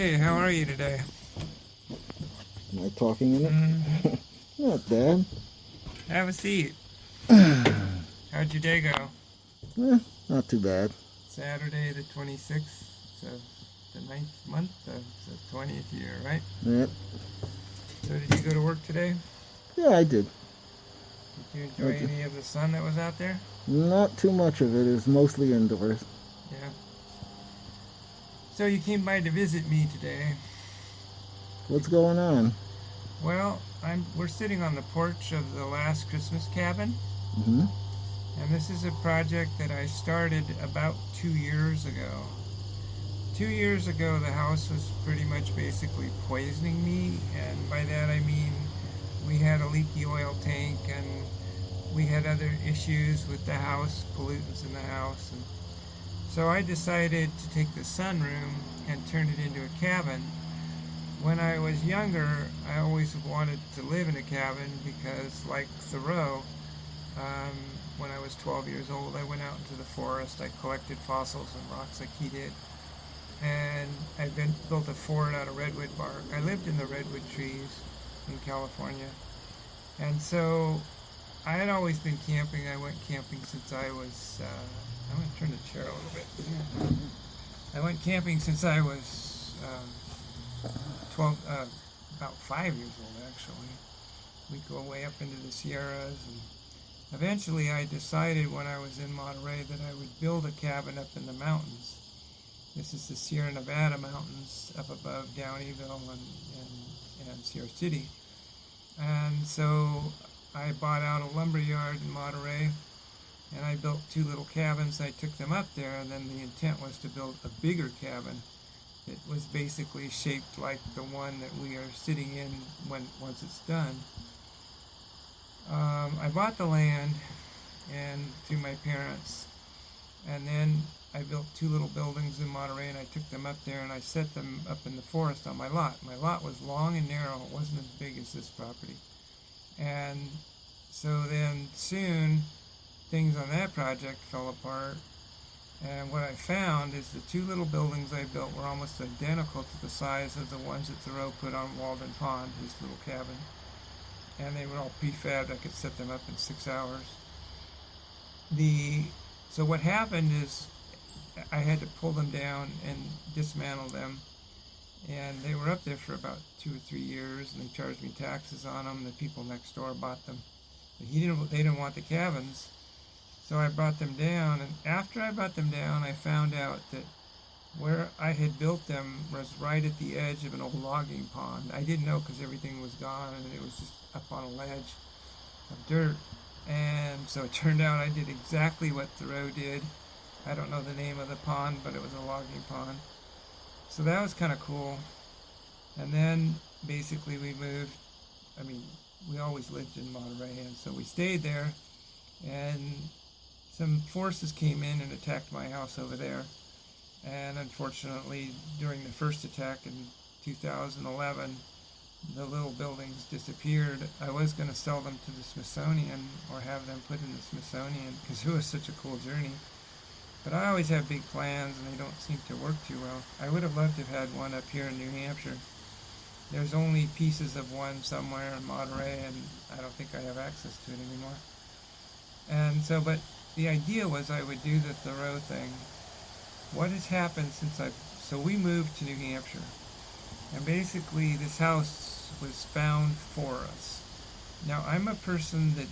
Hey, how are you today? Am I talking in it? Not bad. Have a seat. How'd your day go? Not too bad. Saturday the 26th of the 9th month of the 20th year, right? Yep. So did you go to work today? Yeah, I did. Did you enjoy any of the sun that was out there? Not too much of it. It was mostly indoors. Yeah. So you came by to visit me today. What's going on? Well, we're sitting on the porch of the last Christmas cabin. Mm-hmm. And this is a project that I started about 2 years ago. 2 years ago, the house was pretty much basically poisoning me, and by that I mean we had a leaky oil tank, and we had other issues with the house, pollutants in the house. And so I decided to take the sunroom and turn it into a cabin. When I was younger, I always wanted to live in a cabin because, like Thoreau, when I was 12 years old, I went out into the forest. I collected fossils and rocks like he did. And I built a fort out of redwood bark. I lived in the redwood trees in California. And so I had always been camping. I went camping since I was, I'm going to turn the chair a little bit. I went camping since I was 12, about 5 years old actually. We'd go way up into the Sierras, and eventually I decided when I was in Monterey that I would build a cabin up in the mountains. This is the Sierra Nevada mountains up above Downeyville and Sierra City. And so I bought out a lumber yard in Monterey, and I built 2 little cabins. I took them up there, and then the intent was to build a bigger cabin that was basically shaped like the one that we are sitting in once it's done. I bought the land and through my parents, and then I built 2 little buildings in Monterey, and I took them up there and I set them up in the forest on my lot. My lot was long and narrow. It wasn't as big as this property. And so then soon things on that project fell apart, and what I found is the 2 little buildings I built were almost identical to the size of the ones that Thoreau put on Walden Pond, his little cabin. And they were all prefabbed. I could set them up in 6 hours. So what happened is I had to pull them down and dismantle them, and they were up there for about 2 or 3 years, and they charged me taxes on them. The people next door bought them, but they didn't want the cabins, so I brought them down. And after I brought them down, I found out that where I had built them was right at the edge of an old logging pond. I didn't know because everything was gone and it was just up on a ledge of dirt. And so it turned out I did exactly what Thoreau did. I don't know the name of the pond, but it was a logging pond. So that was kind of cool. And then basically we moved. I mean, we always lived in Monterey, and so we stayed there. And some forces came in and attacked my house over there. And unfortunately, during the first attack in 2011, the little buildings disappeared. I was going to sell them to the Smithsonian or have them put in the Smithsonian because it was such a cool journey. But I always have big plans, and they don't seem to work too well. I would have loved to have had one up here in New Hampshire. There's only pieces of one somewhere in Monterey, and I don't think I have access to it anymore. And so, but the idea was I would do the Thoreau thing. What has happened so we moved to New Hampshire, and basically this house was found for us. Now, I'm a person that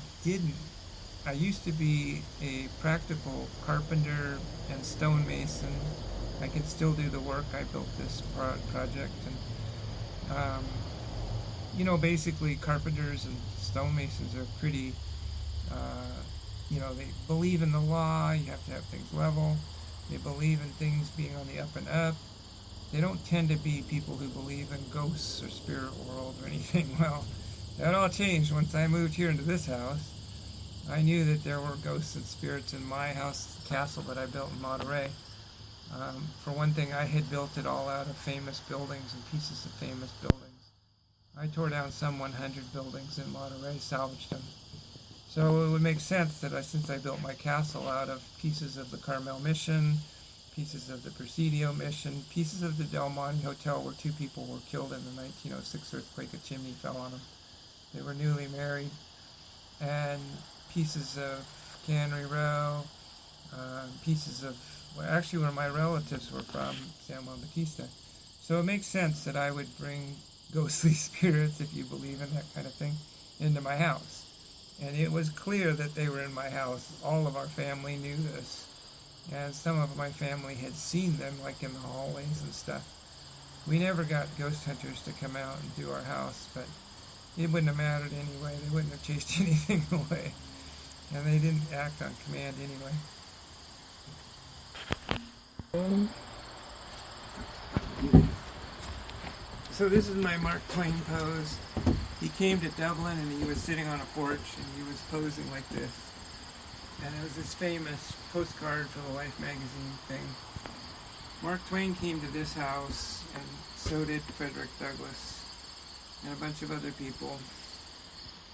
I used to be a practical carpenter and stonemason. I can still do the work. I built this project, and basically carpenters and stonemasons are pretty, they believe in the law. You have to have things level. They believe in things being on the up and up. They don't tend to be people who believe in ghosts or spirit world or anything. Well, that all changed once I moved here into this house. I knew that there were ghosts and spirits in my house, the castle that I built in Monterey. For one thing, I had built it all out of famous buildings and pieces of famous buildings. I tore down some 100 buildings in Monterey, salvaged them. So it would make sense that since I built my castle out of pieces of the Carmel Mission, pieces of the Presidio mission, pieces of the Del Monte Hotel where 2 people were killed in the 1906 earthquake. A chimney fell on them. They were newly married. And pieces of Cannery Row, pieces of, well, actually where my relatives were from, San Juan Bautista. So it makes sense that I would bring ghostly spirits, if you believe in that kind of thing, into my house. And it was clear that they were in my house. All of our family knew this. And some of my family had seen them, like in the hallways and stuff. We never got ghost hunters to come out and do our house, but it wouldn't have mattered anyway. They wouldn't have chased anything away. And they didn't act on command anyway. So this is my Mark Twain pose. He came to Dublin and he was sitting on a porch and he was posing like this. And it was this famous postcard for the Life magazine thing. Mark Twain came to this house, and so did Frederick Douglass and a bunch of other people.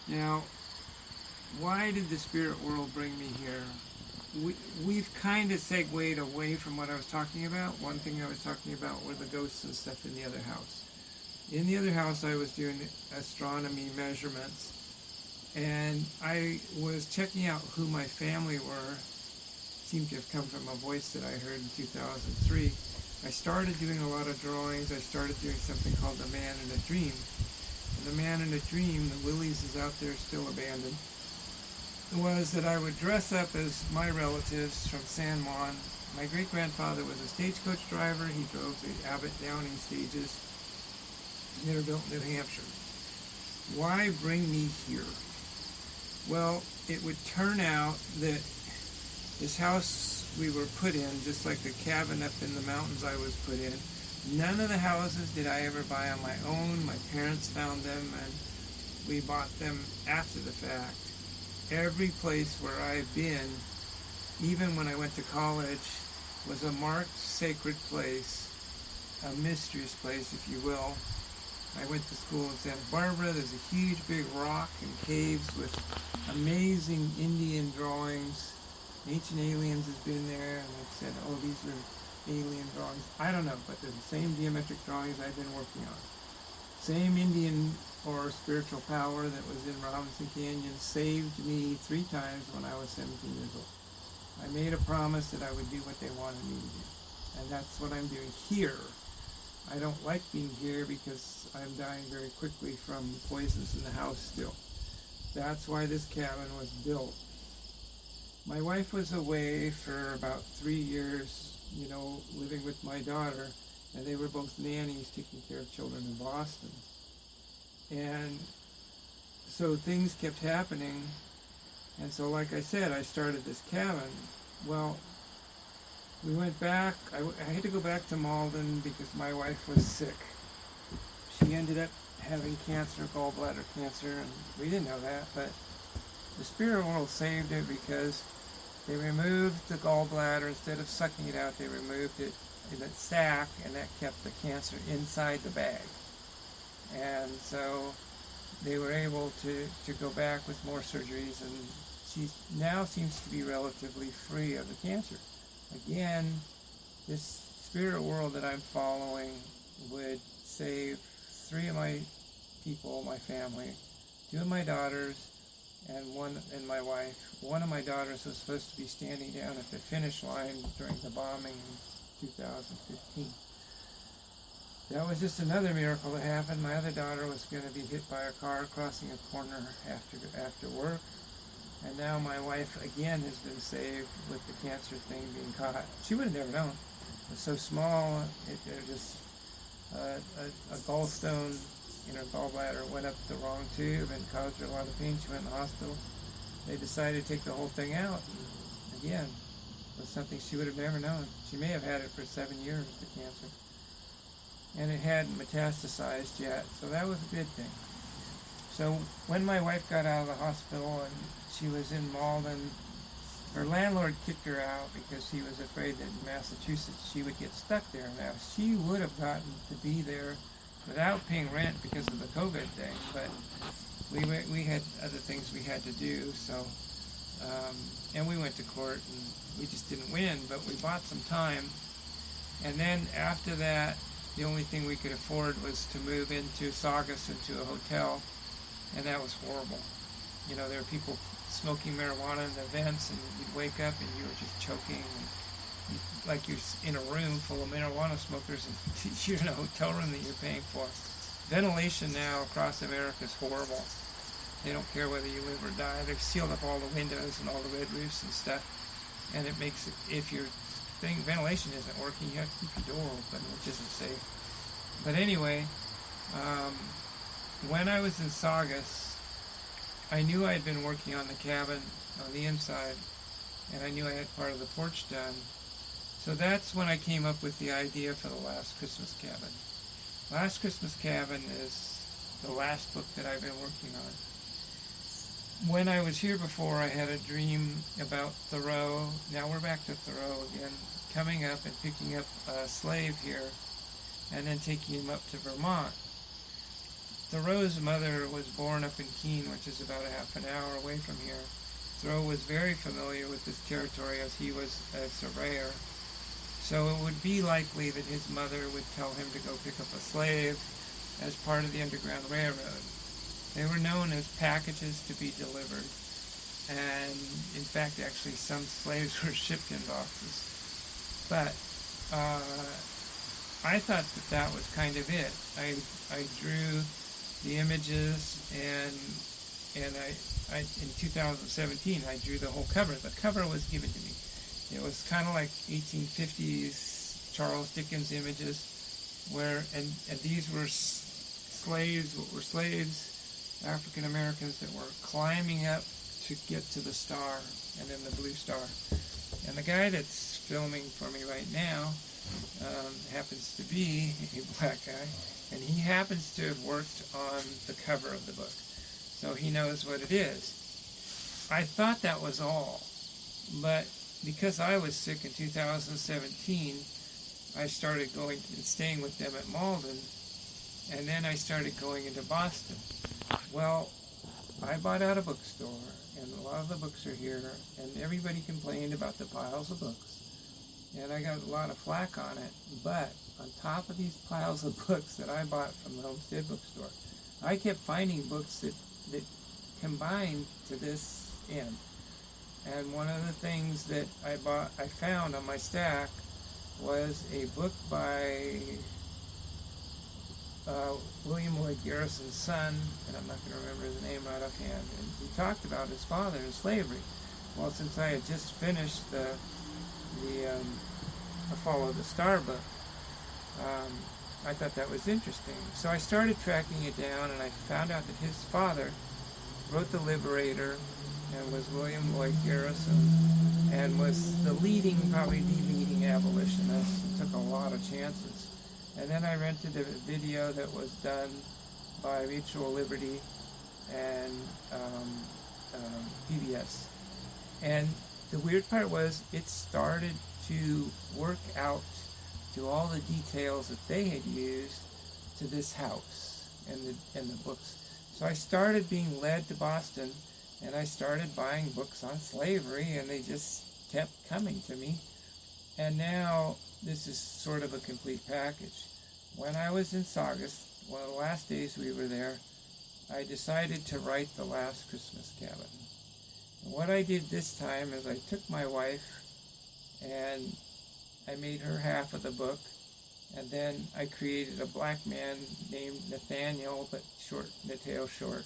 Now, why did the spirit world bring me here? We've kind of segued away from what I was talking about. One thing I was talking about were the ghosts and stuff in the other house. In the other house, I was doing astronomy measurements, and I was checking out who my family were. Seemed to have come from a voice that I heard in 2003. I started doing a lot of drawings. I started doing something called The Man in a Dream. And The Man in a Dream, the Willys is out there still abandoned, was that I would dress up as my relatives from San Juan. My great-grandfather was a stagecoach driver. He drove the Abbott Downing stages. They were built in New Hampshire. Why bring me here? Well, it would turn out that this house we were put in, just like the cabin up in the mountains I was put in, none of the houses did I ever buy on my own. My parents found them and we bought them after the fact. Every place where I've been, even when I went to college, was a marked sacred place, a mysterious place, if you will. I went to school in Santa Barbara. There's a huge big rock and caves with amazing Indian drawings. Ancient Aliens has been there, and they've said, oh, these are alien drawings. I don't know, but they're the same geometric drawings I've been working on. Same Indian or spiritual power that was in Robinson Canyon saved me 3 times when I was 17 years old. I made a promise that I would do what they wanted me to do, and that's what I'm doing here. I don't like being here because I'm dying very quickly from poisons in the house still. That's why this cabin was built. My wife was away for about 3 years, living with my daughter, and they were both nannies taking care of children in Boston. And so things kept happening, and so like I said, I started this cabin. Well, we went back. I had to go back to Malden because my wife was sick. She ended up having cancer, gallbladder cancer, and we didn't know that, but the spirit world saved her because they removed the gallbladder. Instead of sucking it out, they removed it in a sac, and that kept the cancer inside the bag. And so they were able to go back with more surgeries, and she now seems to be relatively free of the cancer. Again, this spirit world that I'm following would save 3 of my people, my family, 2 of my daughters, and my wife. One of my daughters was supposed to be standing down at the finish line during the bombing in 2015. That was just another miracle that happened. My other daughter was going to be hit by a car crossing a corner after work. And now my wife, again, has been saved with the cancer thing being caught. She would have never known. It was so small, it just a gallstone in her gallbladder went up the wrong tube and caused her a lot of pain. She went in the hospital. They decided to take the whole thing out. And again, it was something she would have never known. She may have had it for 7 years, the cancer. And it hadn't metastasized yet, so that was a good thing. So when my wife got out of the hospital and she was in Malden, her landlord kicked her out because he was afraid that in Massachusetts she would get stuck there. Now, she would have gotten to be there without paying rent because of the COVID thing, but we had other things we had to do, so, and we went to court and we just didn't win, but we bought some time And then after that, the only thing we could afford was to move into Saugus into a hotel, and that was horrible. You know, there were people smoking marijuana in the vents, and you'd wake up and you were just choking, and like you're in a room full of marijuana smokers, and you're in a hotel room that you're paying for. Ventilation now across America is horrible. They don't care whether you live or die. They've sealed up all the windows and all the red roofs and stuff, and it makes it, if your ventilation isn't working, you have to keep your door open, which isn't safe. But anyway, when I was in Saugus, I knew I had been working on the cabin on the inside, and I knew I had part of the porch done. So that's when I came up with the idea for the Last Christmas Cabin. Last Christmas Cabin is the last book that I've been working on. When I was here before, I had a dream about Thoreau. Now we're back to Thoreau again, coming up and picking up a slave here and then taking him up to Vermont. Thoreau's mother was born up in Keene, which is about a half an hour away from here. Thoreau was very familiar with this territory as he was a surveyor. So it would be likely that his mother would tell him to go pick up a slave as part of the Underground Railroad. They were known as packages to be delivered, and in fact actually some slaves were shipped in boxes. But I thought that that was kind of it. I drew the images, and I in 2017 I drew the whole cover. The cover was given to me. It was kind of like 1850s Charles Dickens images, where and these were slaves, African Americans that were climbing up to get to the star, and then the blue star. And the guy that's filming for me right now happens to be a black guy, and he happens to have worked on the cover of the book, so he knows what it is. I thought that was all, but because I was sick in 2017, I started going and staying with them at Malden, and then I started going into Boston. Well, I bought out a bookstore, and a lot of the books are here, and everybody complained about the piles of books, and I got a lot of flack on it. But on top of these piles of books that I bought from the Homestead Bookstore, I kept finding books that combined to this end. And one of the things that I found on my stack was a book by William Lloyd Garrison's son, and I'm not going to remember his name right offhand, and he talked about his father in slavery. Well, since I had just finished the Follow the Star book, I thought that was interesting. So I started tracking it down, and I found out that his father wrote The Liberator and was William Lloyd Garrison, and was probably the leading abolitionist, and took a lot of chances. And then I rented a video that was done by Mutual Liberty and PBS. And the weird part was it started to work out to all the details that they had used to this house and the books. So I started being led to Boston, and I started buying books on slavery, and they just kept coming to me. And now this is sort of a complete package. When I was in Saugus, one of the last days we were there, I decided to write The Last Christmas Cabin. And what I did this time is I took my wife and I made her half of the book, and then I created a black man named Nathaniel, but Nathaniel short,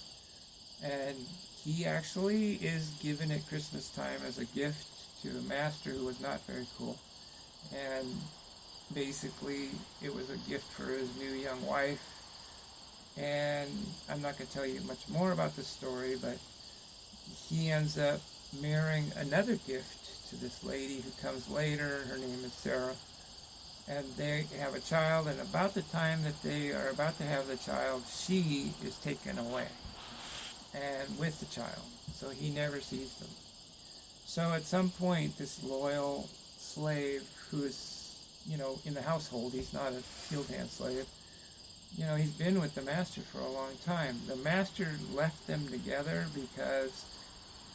and he actually is given at Christmas time as a gift to a master who was not very cool. And basically it was a gift for his new young wife. And I'm not going to tell you much more about the story, but he ends up marrying another gift to this lady who comes later. Her name is Sarah. And they have a child, and about the time that they are about to have the child, she is taken away, and with the child, so he never sees them. So at some point, this loyal slave who is, in the household, he's not a field hand slave, he's been with the master for a long time. The master left them together because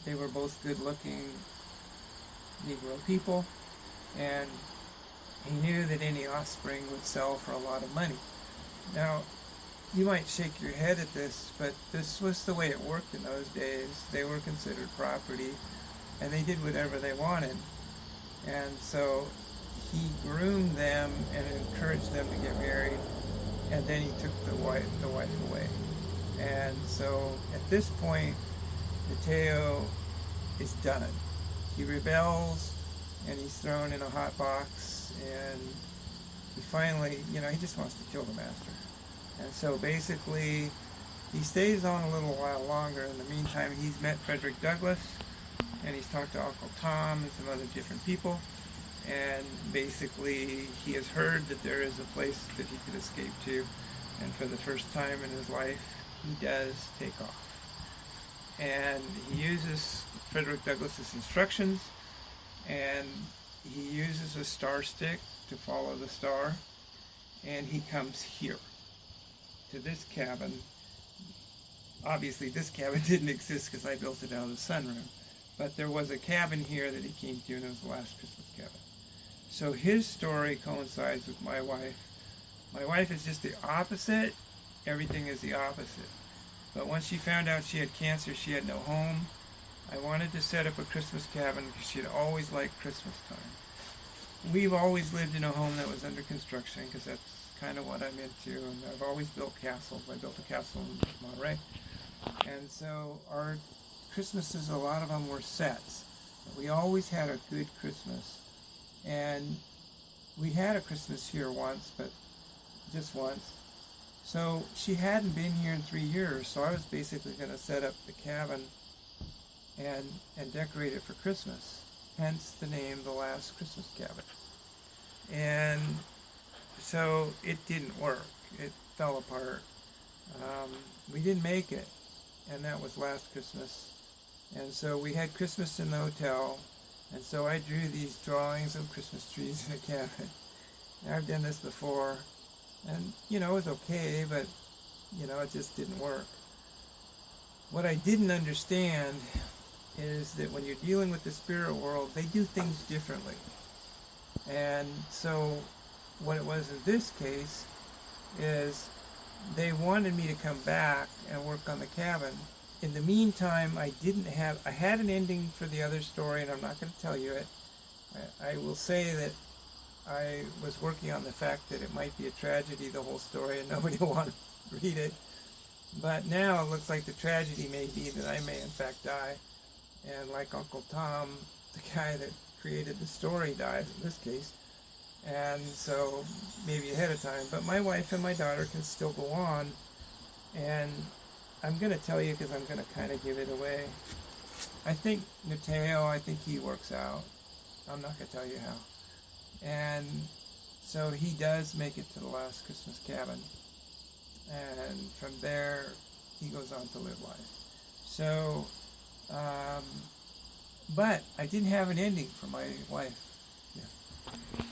they were both good-looking Negro people, and He knew that any offspring would sell for a lot of money. Now, you might shake your head at this, but this was the way it worked in those days. They were considered property, and they did whatever they wanted. And so he groomed them and encouraged them to get married, and then he took the wife away. And so at this point, Mateo is done. He rebels, and he's thrown in a hot box, and he finally, he just wants to kill the master. And so basically, he stays on a little while longer. In the meantime, he's met Frederick Douglass, and he's talked to Uncle Tom and some other different people. And basically, he has heard that there is a place that he could escape to. And for the first time in his life, he does take off. And he uses Frederick Douglass's instructions, and he uses a star stick to follow the star, and he comes here to this cabin. Obviously this cabin didn't exist because I built it out of the sunroom, but there was a cabin here that he came to, and it was the last Christmas cabin. So his story coincides with my wife. My wife is just the opposite. Everything is the opposite. But once she found out she had cancer, she had no home. I wanted to set up a Christmas cabin because she had always liked Christmas time. We've always lived in a home that was under construction because that's kind of what I'm into, and I've always built castles. I built a castle in Monterey. And so our Christmases, a lot of them were sets. We always had a good Christmas. And we had a Christmas here once, but just once. So she hadn't been here in 3 years, so I was basically going to set up the cabin and decorate it for Christmas. Hence the name, The Last Christmas Cabin. And so it didn't work. It fell apart. We didn't make it, and that was last Christmas. And so we had Christmas in the hotel, and so I drew these drawings of Christmas trees in the cabin. And I've done this before, and it was okay, but it just didn't work. What I didn't understand is that when you're dealing with the spirit world, they do things differently. And so what it was in this case is they wanted me to come back and work on the cabin. In the meantime, I had an ending for the other story, and I'm not going to tell you it. I will say that I was working on the fact that it might be a tragedy, the whole story, and nobody will want to read it. But now it looks like the tragedy may be that I may in fact die. And like Uncle Tom, the guy that created the story, dies in this case. And so maybe ahead of time. But my wife and my daughter can still go on. And I'm going to tell you because I'm going to kind of give it away. I think Mateo, he works out. I'm not going to tell you how. And so he does make it to the last Christmas cabin. And from there, he goes on to live life. So, but I didn't have an ending for my wife. Yeah.